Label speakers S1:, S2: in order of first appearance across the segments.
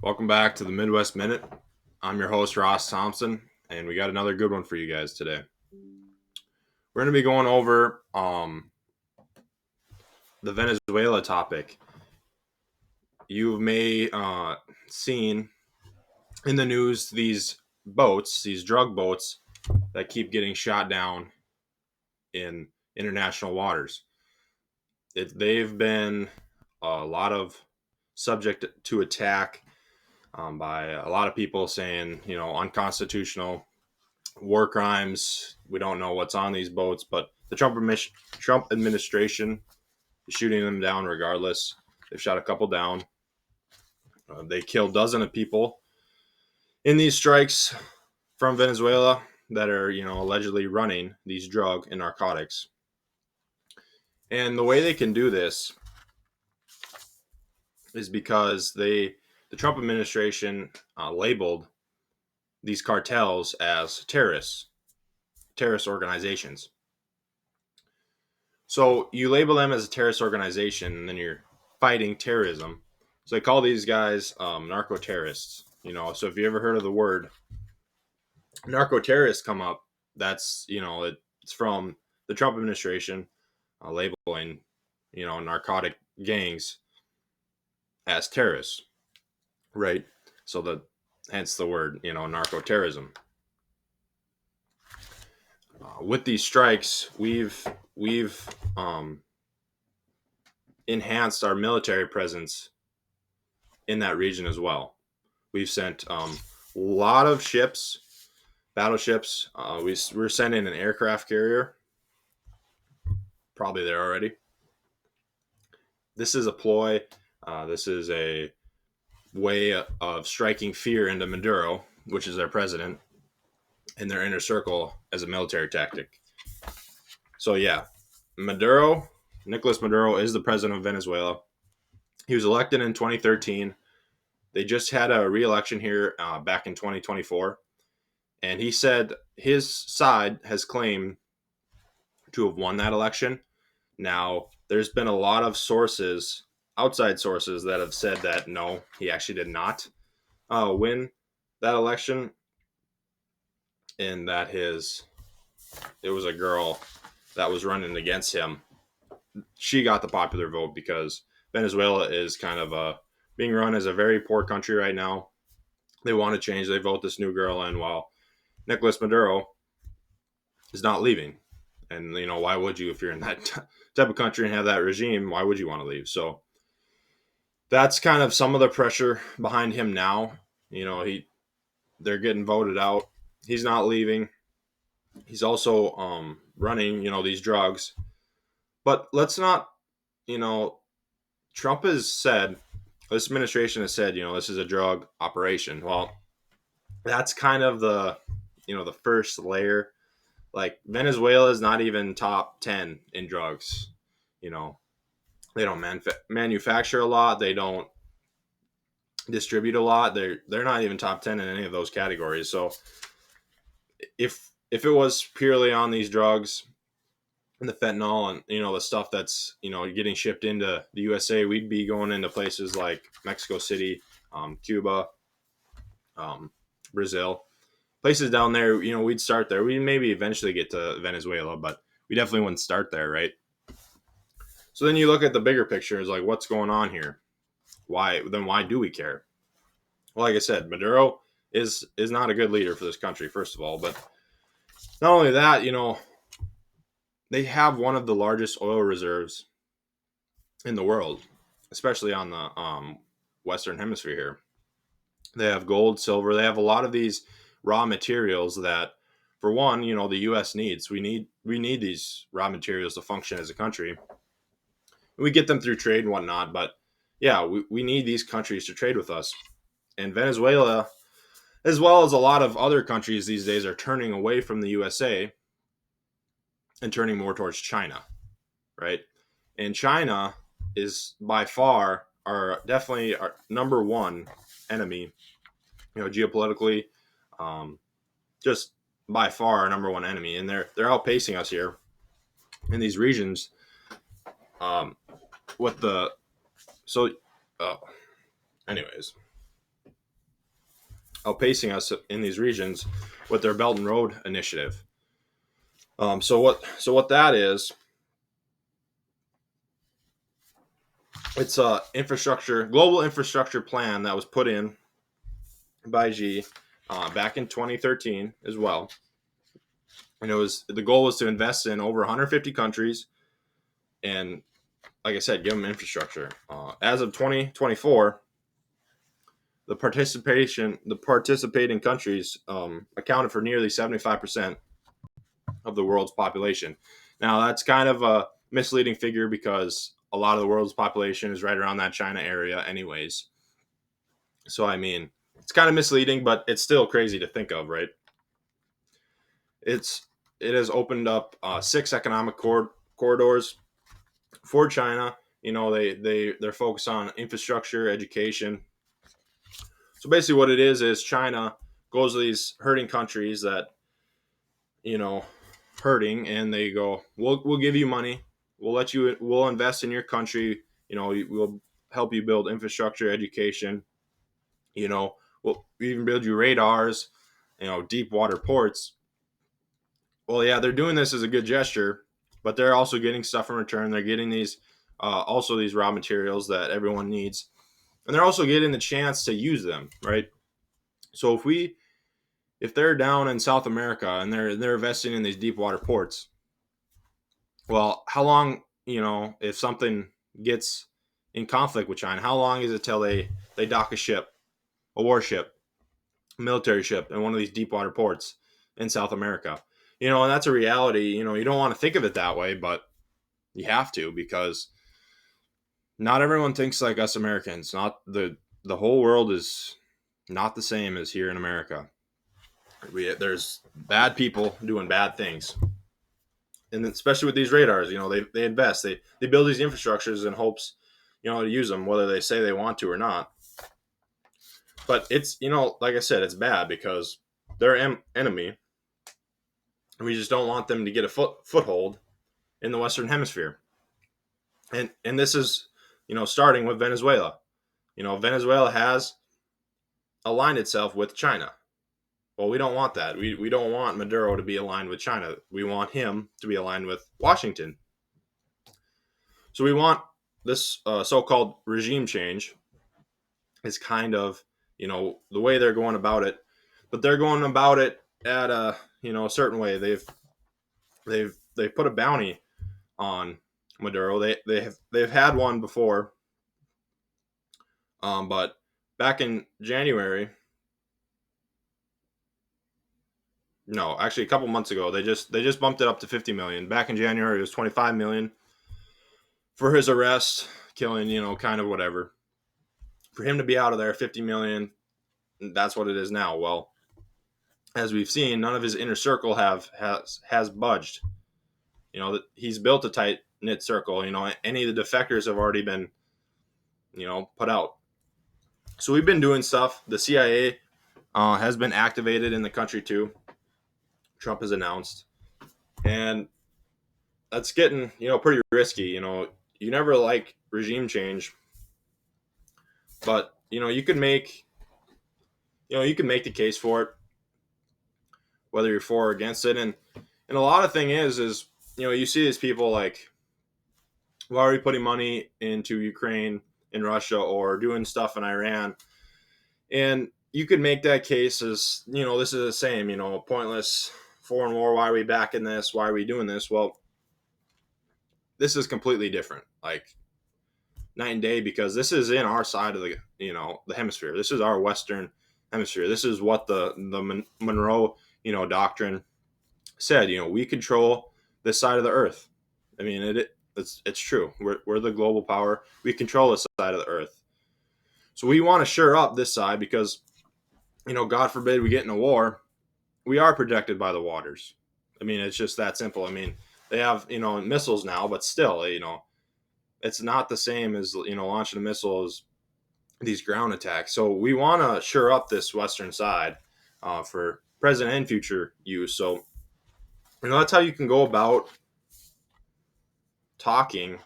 S1: Welcome back to the Midwest Minute. I'm your host, Ross Thompson, and we got another good one for you guys today. We're going to be going over the Venezuela topic. You may seen in the news these boats, these drug boats that keep getting shot down in international waters. They've been a lot of subject to attack by a lot of people saying, unconstitutional war crimes. We don't know what's on these boats, but the Trump administration is shooting them down regardless. They've shot a couple down. They killed dozens of people in these strikes from Venezuela that are, allegedly running these drug and narcotics. And the way they can do this is because the Trump administration labeled these cartels as terrorist organizations. So you label them as a terrorist organization, and then you're fighting terrorism. So they call these guys narco terrorists. So if you ever heard of the word narco terrorist come up, that's it's from the Trump administration labeling narcotic gangs as terrorists, right? So the hence the word narco terrorism. With these strikes, we've enhanced our military presence in that region as well. We've sent a lot of ships, battleships. We're sending an aircraft carrier, probably there already. This is a ploy. This is a way of striking fear into Maduro, which is their president, in their inner circle as a military tactic. So yeah, Nicolas Maduro is the president of Venezuela. He was elected in 2013. They just had a re-election here back in 2024. And he said his side has claimed to have won that election. Now, there's been a lot of sources, outside sources, that have said that no, he actually did not win that election, and that it was a girl that was running against him. She got the popular vote because Venezuela is kind of being run as a very poor country right now. They want to change. They vote this new girl in while Nicolas Maduro is not leaving. And, why would you if you're in that type of country and have that regime? Why would you want to leave? So that's kind of some of the pressure behind him now. They're getting voted out. He's not leaving. He's also running, these drugs. But let's not, you know, Trump has said, this administration has said, this is a drug operation. Well, that's kind of the first layer. Like Venezuela is not even top 10 in drugs. You know, they don't manufacture a lot. They don't distribute a lot. They're not even top 10 in any of those categories. So if it was purely on these drugs and the fentanyl and the stuff that's getting shipped into the USA, we'd be going into places like Mexico City, Cuba, Brazil, places down there. We'd start there. We'd maybe eventually get to Venezuela, but we definitely wouldn't start there, right? So then you look at the bigger picture, is like, what's going on here? Why do we care? Well, like I said, Maduro is not a good leader for this country, first of all, but not only that, they have one of the largest oil reserves in the world, especially on the Western Hemisphere here. They have gold, silver. They have a lot of these raw materials that, for one, the U.S. needs. We need these raw materials to function as a country. We get them through trade and whatnot, but yeah, we need these countries to trade with us. And Venezuela, as well as a lot of other countries these days, are turning away from the USA and turning more towards China, right? And China is by far definitely our number one enemy, geopolitically, just by far our number one enemy, and they're outpacing us here in these regions. With the so, anyways, outpacing us in these regions with their Belt and Road Initiative. So what that is, it's a global infrastructure plan that was put in by Xi back in 2013 as well. And the goal was to invest in over 150 countries, and like I said, give them infrastructure. As of 2024, the participating countries accounted for nearly 75% of the world's population. Now that's kind of a misleading figure because a lot of the world's population is right around that China area, anyways. So I mean, it's kind of misleading, but it's still crazy to think of, right? It's it has opened up six economic corridors for China. You know, they're focused on infrastructure, education. So basically, what it is China goes to these hurting countries that, you know, hurting, and they go, we'll give you money, we'll invest in your country. You know, we'll help you build infrastructure, education. You know, we'll even build you radars. You know, deep water ports. Well, yeah, they're doing this as a good gesture, but they're also getting stuff in return. They're getting these raw materials that everyone needs, and they're also getting the chance to use them, right? So if they're down in South America and they're investing in these deep water ports, well, how long, if something gets in conflict with China, how long is it till they dock a warship, a military ship in one of these deep water ports in South America? And that's a reality. You don't want to think of it that way, but you have to, because not everyone thinks like us Americans. Not the whole world is not the same as here in America. There's bad people doing bad things, and especially with these radars, they invest, they build these infrastructures in hopes, to use them, whether they say they want to or not. But it's, like I said, it's bad because they're enemy, and we just don't want them to get a foothold in the Western Hemisphere. And this is, starting with Venezuela. Venezuela has aligned itself with China. Well, we don't want that. We don't want Maduro to be aligned with China. We want him to be aligned with Washington. So we want this so-called regime change is kind of, the way they're going about it. But they're going about it at a certain way. They've put a bounty on Maduro. They've had one before, but back in January, no, actually a couple months ago, they just bumped it up to 50 million. Back in January, it was 25 million for his arrest, killing, kind of whatever. For him to be out of there, 50 million, that's what it is now. Well, as we've seen, none of his inner circle has budged. He's built a tight knit circle. Any of the defectors have already been, put out. So we've been doing stuff. The CIA has been activated in the country too. Trump has announced, and that's getting, pretty risky. You never like regime change, but you can make the case for it, whether you're for or against it. And a lot of thing is you see these people like, why are we putting money into Ukraine and Russia or doing stuff in Iran? And you could make that case as, this is the same, pointless foreign war. Why are we backing this? Why are we doing this? Well, this is completely different, like night and day, because this is in our side of the hemisphere. This is our Western hemisphere. This is what the Monroe, doctrine said. We control this side of the earth. I mean, it's true. We're the global power. We control this side of the earth. So we want to shore up this side because, God forbid we get in a war, we are protected by the waters. I mean, it's just that simple. I mean, they have, missiles now, but still, it's not the same as, launching a missile as these ground attacks. So we want to shore up this western side for present and future use. So, that's how you can go about talking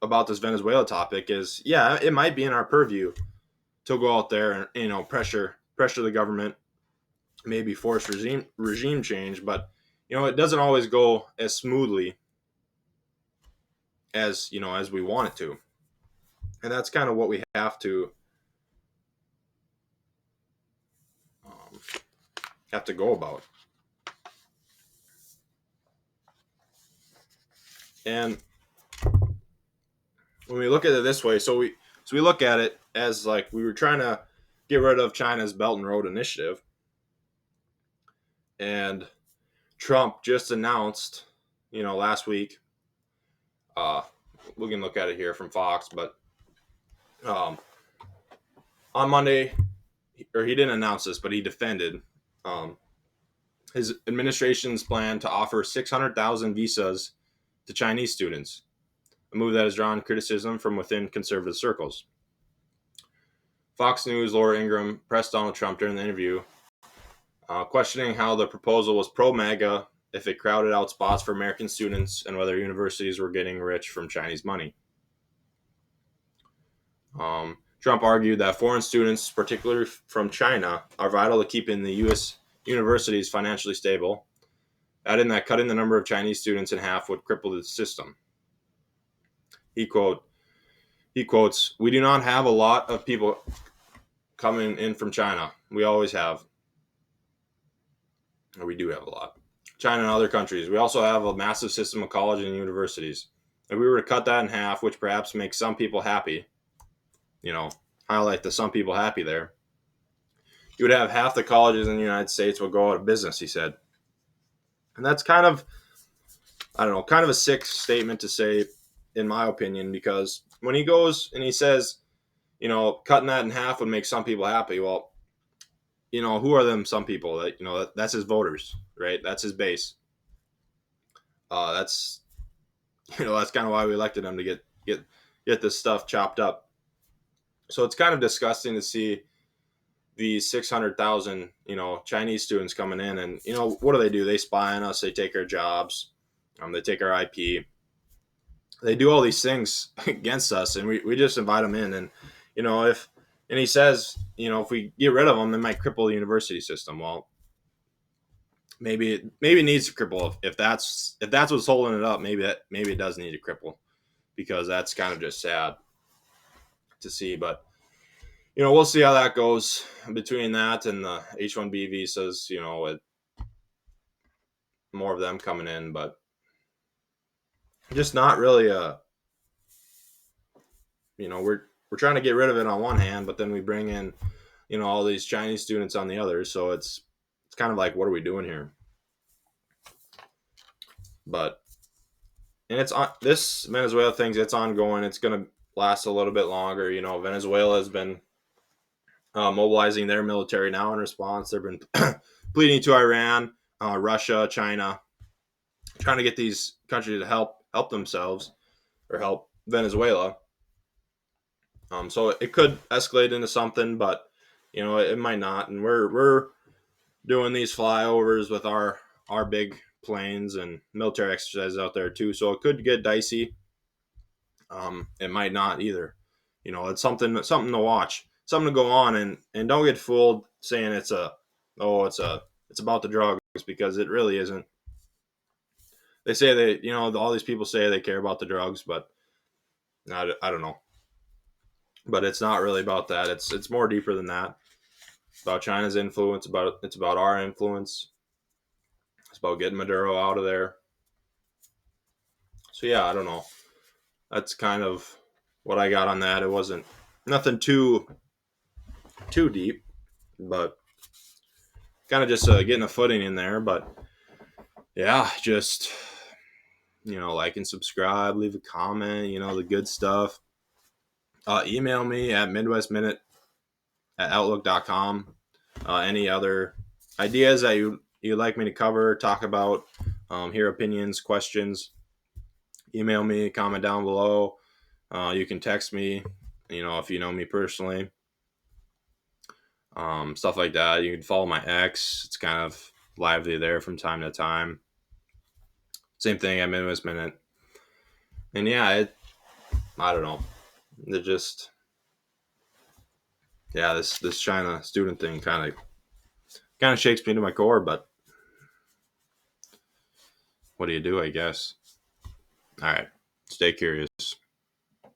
S1: about this Venezuela topic is, yeah, it might be in our purview to go out there and pressure the government, maybe force regime change. But it doesn't always go as smoothly as as we want it to, and that's kind of what we um, have to go about. And when we look at it this way, so we look at it as like we were trying to get rid of China's Belt and Road Initiative, and Trump just announced, last week. Uh, we can look at it here from Fox, but um, on Monday, or he didn't announce this, but he defended um, his administration's plan to offer 600,000 visas to Chinese students, a move that has drawn criticism from within conservative circles. Fox News' Laura Ingraham pressed Donald Trump during the interview, questioning how the proposal was pro-MAGA if it crowded out spots for American students and whether universities were getting rich from Chinese money. Trump argued that foreign students, particularly from China, are vital to keeping the U.S. universities financially stable, adding that cutting the number of Chinese students in half would cripple the system. He quotes, "We do not have a lot of people coming in from China. We always have. Or we do have a lot. China and other countries. We also have a massive system of colleges and universities. If we were to cut that in half, which perhaps makes some people happy, highlight the some people happy there, you would have half the colleges in the United States will go out of business," he said. And that's kind of a sick statement to say, in my opinion, because when he goes and he says, cutting that in half would make some people happy. Well, who are them some people? That's his voters, right? That's his base. That's that's kind of why we elected him, to get this stuff chopped up. So it's kind of disgusting to see these 600,000 Chinese students coming in, and what do? They spy on us. They take our jobs. They take our IP. They do all these things against us, and we just invite them in. And if and he says, if we get rid of them, it might cripple the university system. Well, maybe it needs to cripple. If that's what's holding it up, maybe it does need to cripple, because that's kind of just sad to see. But we'll see how that goes between that and the H-1B visas. With more of them coming in, but just not really we're trying to get rid of it on one hand, but then we bring in all these Chinese students on the other. So it's kind of like, what are we doing here? But and it's on this Venezuela thing. It's ongoing. It's going to last a little bit longer. Venezuela has been mobilizing their military now in response. They've been pleading to Iran, Russia, China, trying to get these countries to help themselves or help Venezuela. So it could escalate into something, but it might not. And we're doing these flyovers with our big planes and military exercises out there too. So it could get dicey. It might not either. It's something to watch, something to go on, and don't get fooled saying it's about the drugs, because it really isn't. They say all these people say they care about the drugs, but I don't know. But it's not really about that. It's more deeper than that. It's about China's influence. It's about our influence. It's about getting Maduro out of there. So yeah, I don't know. That's kind of what I got on that. It wasn't nothing too deep, but kind of just getting a footing in there. But yeah, just like and subscribe, leave a comment. The good stuff. Email me at midwestminute@outlook.com. Any other ideas that you'd like me to cover, talk about, hear opinions, questions, email me, comment down below. You can text me, if you know me personally, stuff like that. You can follow my X. It's kind of lively there from time to time. Same thing at Midwest Minute. And yeah, I don't know. yeah, this China student thing kind of shakes me to my core. But what do you do? I guess. All right, stay curious.